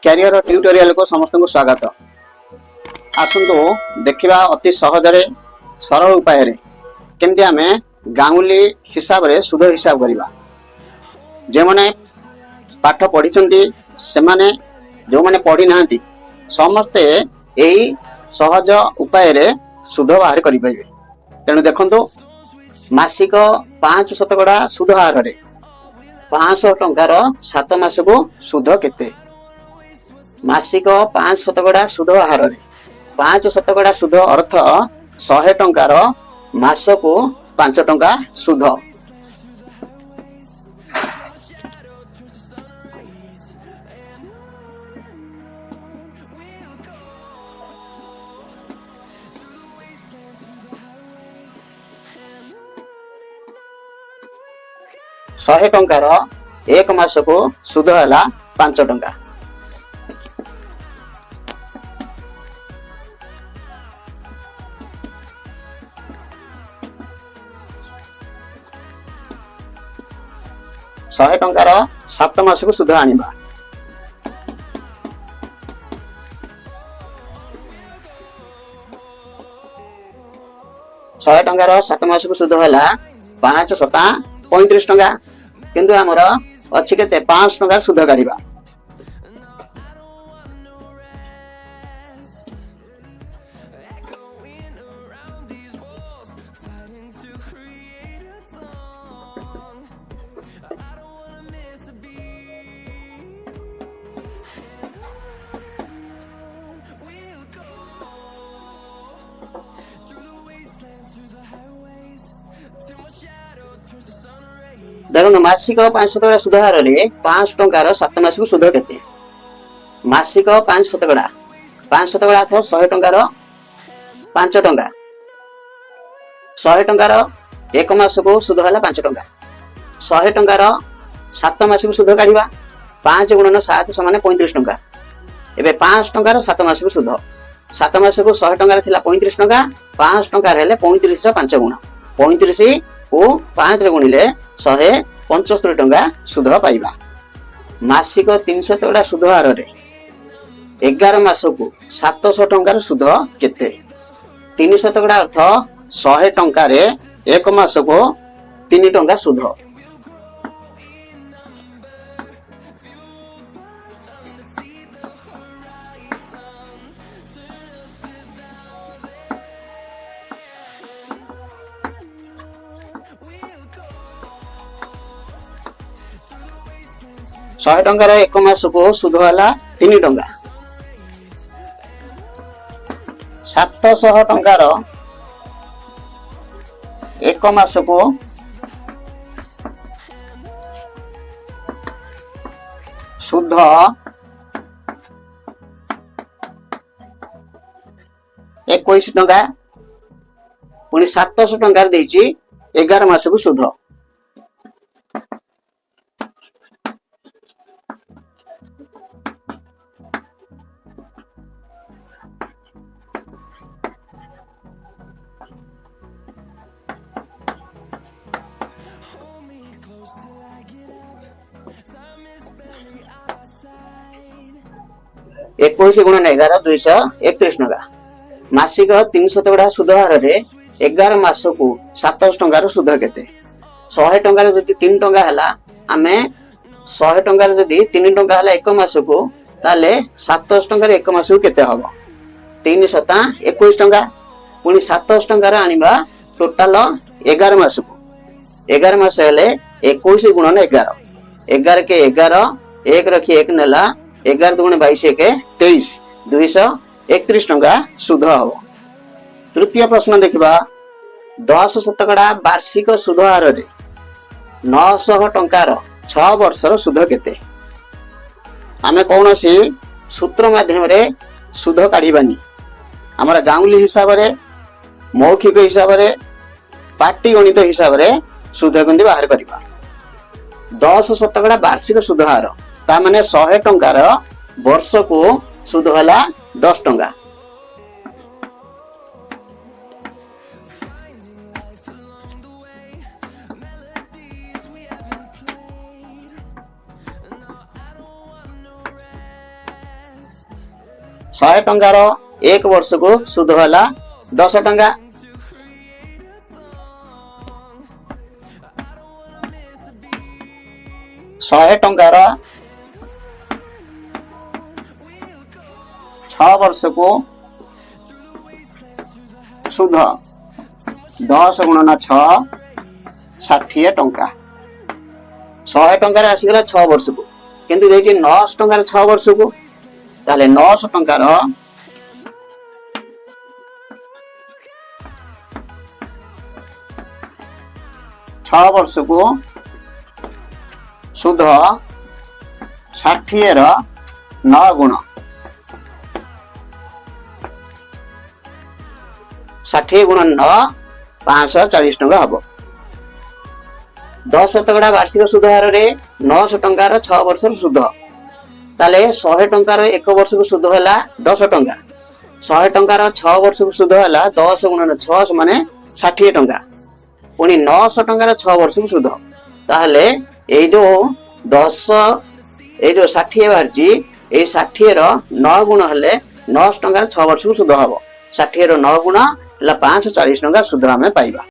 Career tutorial को समस्त को स्वागत। आसंतु देखिबा अति सहजरे सरल उपाय रे केमती आमे गाउली हिसाब रे सुध हिसाब करिबा। जे माने पाठ पढिसंती से माने जो माने पढि नांती समस्ते एही सहज उपाय रे सुध बाहर करि पाइबे। तेनु देखंतु मासिक 5 शतकड़ा सुध हार रे 500 टंकार 7 मास को सुध केते। मासिक 5 शतकड़ा सुध हार रे 5 शतकड़ा सुध अर्थ 100 टंकार मास को 5 टंका सुध। शहे टंकार एक मास को सुध है 5 टंका। शहे टंकार 7 मास को सुध आनिबा। शहे टंकार 7 मास को सुध है 5 7 35 टंका। किंतु आमर अच्छी केते 5 टंका सुध काढ़िबा। देखो मासिक 5 शतकड़ा सुध हार रे 5 टंकार 7 मास को सुध केते। मासिक 5 शतकड़ा 5 शतकड़ा अथ 100 टंकार 5 टंका। 100 टंकार एक मास को सुध है 5 टंका। 100 टंकार 7 मास को सुध काढ़िबा। 5 गुणन 7 समान 35 टंका। एबे 5 टंकार 7 मास को सुध 7 मास को 100 टंकार थिला 35 टंका। 5 टंकार हेले 35 रो 5 गुण 35 को 5 रे गुणिले 175 टंका सुध पाइबा। मासिक 300 टंका सुध हार रे 11 मास को 700 टंकार सुध केते। 300 टंका अर्थ 100 टंका रे 1 मास को 3 टंका सुध। शहे टंकार 1 मास को सुध है 3 टंका। 700 टंकार 1 मास को सुध 21 टंका। पुणी 700 टंकार देछि 11 मास को सुध। एक गुणन 11 231 टंका। मासिक 300 टंका सुध हार रे 11 मास को 700 टंकार सुध केते। 100 टंकार जदि 3 टंका हला आमे 100 टंकार जदि 3 टंका हला 1 मास को ताले 700 टंकार 1 मास को केते हबो 3 7 21 टंका। पुणी 700 टंकार आनिबा टोटल 11 मास को 11 मास हेले 21 गुणन 11 11 के 11 1 रखी 1 नेला 11 दुगुणे 22 1 23 231 टंका सुध हबो। तृतीय प्रश्न देखिबा 10 शतकड़ा वार्षिक सुध हार रे 900 टंकार 6 वर्षर सुध केते। आमे कोनोसी सूत्र माध्यम रे सुध काढिबानी। हमरा गाउली हिसाब रे मौखिक हिसाब रे पाटी गणित हिसाब रे सुध गंदी बाहर करिबा। 10 शतकड़ा वार्षिक सुध हार ता माने 100 टंकार वर्ष को सुध हला 10 टंका। 100 टंकार 1 वर्ष को सुध है 10 टंका। शहे टंकार 6 वर्ष को सुध 10 गुणन 6 60 टंका। 100 टंकार आसीगला 6 वर्ष को किंतु देखिए 900 टंकार 6 वर्ष को ताले 900 टंकार 6 वर्ष को सुध 60 9 गुण 60 गुण 9 540 टंका हम। 10 शतकड़ा वार्षिक सुध हार 900 टंकार 6 वर्ष सुध ताले 100 टंकार 1 वर्ष को सुध है 10 टंका। 100 टंकार 6 वर्ष को सुध है 10 गुणन 6 माने 60 टंका पुणी 900 टंकार 6 वर्ष को सुध ताहले ये जो 10 ये जो 60 बाहरी ये 60 9 गुण हेले 900 टंकार 6 वर्ष को सुध हम। 60 9 गुण 540 टंका सुध आम पाइबा।